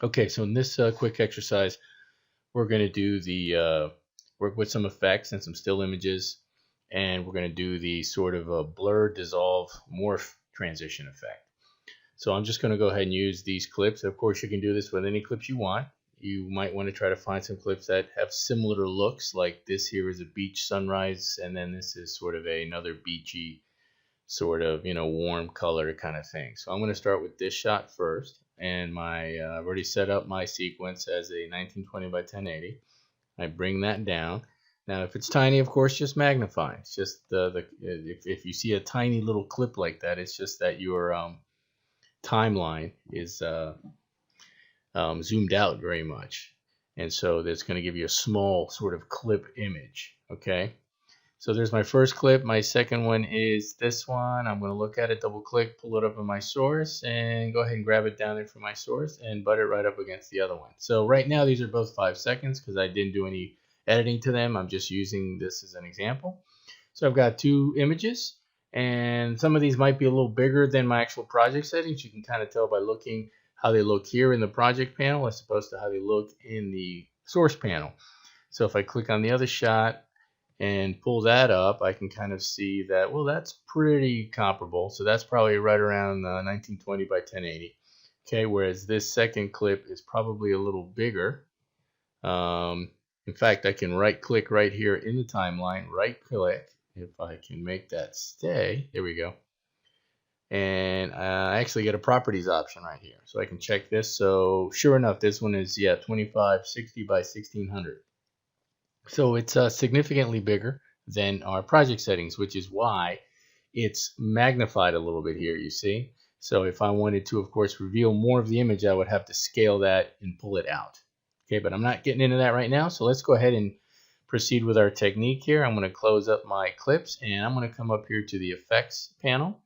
Okay, so in this quick exercise, we're going to do the work with some effects and some still images, and we're going to do the sort of a blur, dissolve, morph transition effect. So I'm just going to go ahead and use these clips. Of course, you can do this with any clips you want. You might want to try to find some clips that have similar looks, like this here is a beach sunrise, and then this is sort of another beachy sort of, warm color kind of thing. So I'm going to start with this shot first, and I've already set up my sequence as a 1920 by 1080. I bring that down. Now, if it's tiny, of course, just magnify. It's just if you see a tiny little clip like that, it's just that your timeline is zoomed out very much, and so that's going to give you a small sort of clip image. Okay. So there's my first clip. My second one is this one. I'm going to look at it, double click, pull it up in my source, and go ahead and grab it down there from my source and butt it right up against the other one. So right now these are both 5 seconds because I didn't do any editing to them. I'm just using this as an example. So I've got 2 images, and some of these might be a little bigger than my actual project settings. You can kind of tell by looking how they look here in the project panel as opposed to how they look in the source panel. So if I click on the other shot and pull that up, I can kind of see that, well, that's pretty comparable. So that's probably right around 1920 by 1080. Okay, whereas this second clip is probably a little bigger. In fact, I can right click right here in the timeline, right click, if I can make that stay. There we go. And I actually get a properties option right here. So I can check this. So sure enough, this one is, 2560 by 1600. So it's significantly bigger than our project settings, which is why it's magnified a little bit here, you see. So if I wanted to, of course, reveal more of the image, I would have to scale that and pull it out. Okay, but I'm not getting into that right now. So let's go ahead and proceed with our technique here. I'm going to close up my clips, and I'm going to come up here to the effects panel.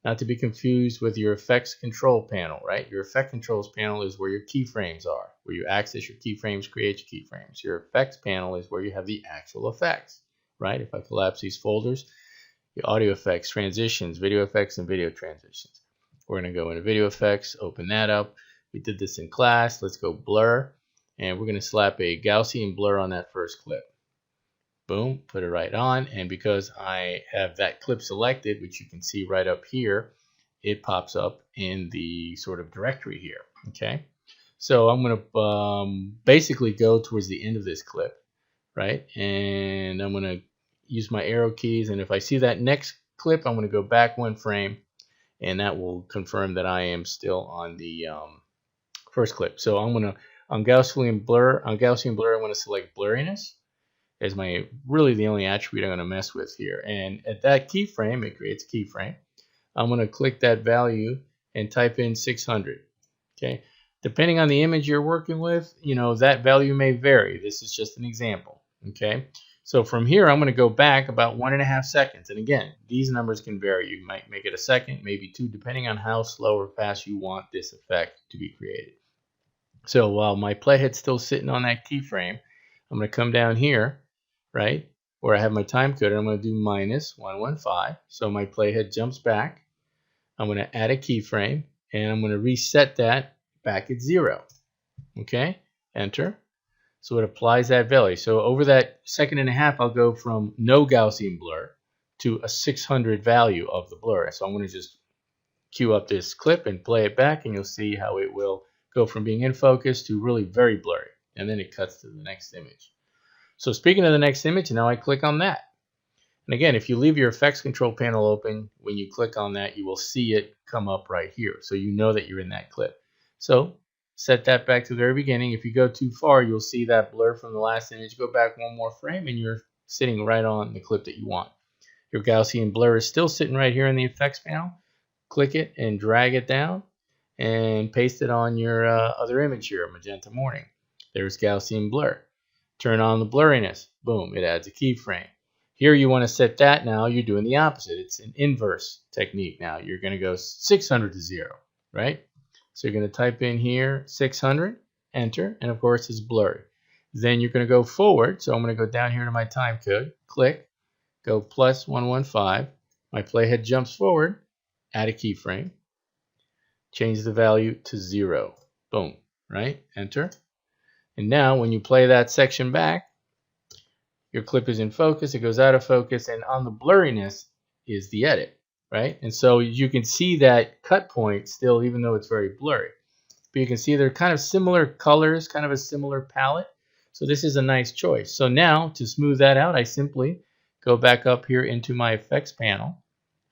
Not to be confused with your effects control panel, right? Your effect controls panel is where your keyframes are, where you access your keyframes, create your keyframes. Your effects panel is where you have the actual effects, right? If I collapse these folders, the audio effects, transitions, video effects, and video transitions. We're going to go into video effects, open that up. We did this in class. Let's go blur, and we're going to slap a Gaussian blur on that first clip. Boom, put it right on, and because I have that clip selected, which you can see right up here, it pops up in the sort of directory here. Okay, so I'm going to basically go towards the end of this clip, right? And I'm going to use my arrow keys, and if I see that next clip, I'm going to go back 1 frame, and that will confirm that I am still on the first clip. So I'm going to, on Gaussian blur, I'm going to select blurriness as really the only attribute I'm going to mess with here. And at that keyframe, it creates a keyframe. I'm going to click that value and type in 600. Okay, depending on the image you're working with, that value may vary. This is just an example. Okay, so from here, I'm going to go back about 1.5 seconds. And again, these numbers can vary. You might make it a second, maybe 2, depending on how slow or fast you want this effect to be created. So while my playhead's still sitting on that keyframe, I'm going to come down here, right, where I have my time code, I'm going to do -115. So my playhead jumps back. I'm going to add a keyframe, and I'm going to reset that back at 0. Okay, enter. So it applies that value. So over that 1.5 seconds, I'll go from no Gaussian blur to a 600 value of the blur. So I'm going to just cue up this clip and play it back, and you'll see how it will go from being in focus to really very blurry. And then it cuts to the next image. So speaking of the next image, now I click on that. And again, if you leave your effects control panel open, when you click on that, you will see it come up right here. So you know that you're in that clip. So set that back to the very beginning. If you go too far, you'll see that blur from the last image. Go back 1 more frame, and you're sitting right on the clip that you want. Your Gaussian blur is still sitting right here in the effects panel. Click it and drag it down and paste it on your other image here, magenta morning. There's Gaussian blur. Turn on the blurriness. Boom, it adds a keyframe. Here you want to set that now. You're doing the opposite. It's an inverse technique now. You're going to go 600 to 0, right? So you're going to type in here 600, enter, and of course it's blurry. Then you're going to go forward. So I'm going to go down here to my time code, click, go +115. My playhead jumps forward, add a keyframe, change the value to 0. Boom. right? Enter. And now when you play that section back, your clip is in focus, it goes out of focus, and on the blurriness is the edit, right? And so you can see that cut point still, even though it's very blurry. But you can see they're kind of similar colors, kind of a similar palette. So this is a nice choice. So now to smooth that out, I simply go back up here into my effects panel.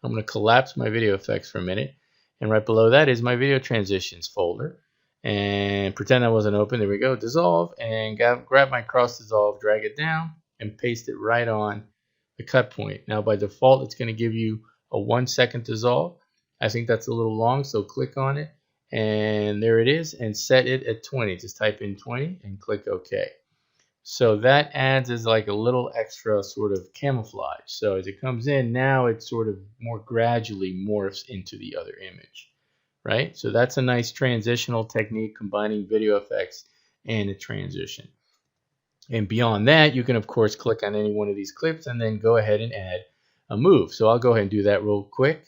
I'm going to collapse my video effects for a minute. And right below that is my video transitions folder. And pretend that wasn't open. There we go. Dissolve. And grab my cross dissolve, drag it down, and paste it right on the cut point. Now by default, it's going to give you a 1 second dissolve. I think that's a little long, so click on it. And there it is. And set it at 20. Just type in 20 and click OK. So that adds as like a little extra sort of camouflage. So as it comes in, now it sort of more gradually morphs into the other image, right? So that's a nice transitional technique combining video effects and a transition. And beyond that, you can of course click on any one of these clips and then go ahead and add a move. So I'll go ahead and do that real quick.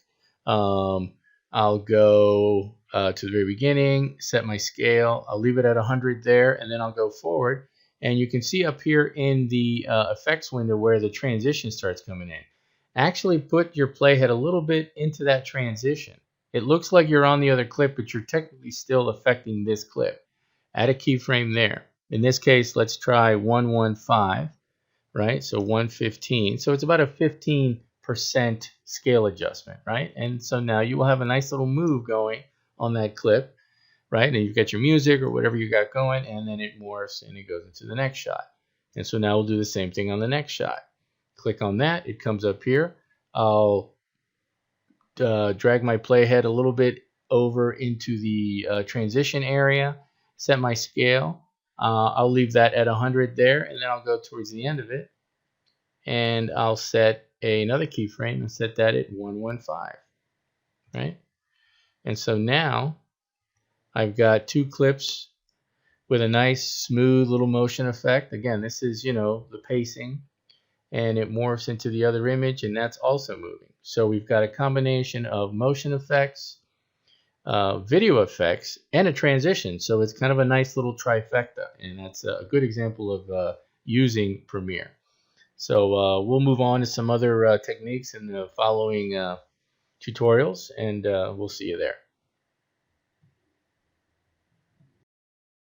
I'll go to the very beginning, set my scale. I'll leave it at 100 there, and then I'll go forward. And you can see up here in the effects window where the transition starts coming in. Actually put your playhead a little bit into that transition. It looks like you're on the other clip, but you're technically still affecting this clip. Add a keyframe there. In this case, let's try 115, right? So 115. So it's about a 15% scale adjustment, right? And so now you will have a nice little move going on that clip, right? And you've got your music or whatever you got going, and then it morphs and it goes into the next shot. And so now we'll do the same thing on the next shot. Click on that. It comes up here. I'll drag my playhead a little bit over into the transition area, set my scale. I'll leave that at 100 there, and then I'll go towards the end of it, and I'll set another keyframe and set that at 115, right? And so now I've got two clips with a nice smooth little motion effect. Again, this is, you know, the pacing, and it morphs into the other image, and that's also moving. So we've got a combination of motion effects, video effects, and a transition. So it's kind of a nice little trifecta, and that's a good example of using Premiere. So we'll move on to some other techniques in the following tutorials, and we'll see you there.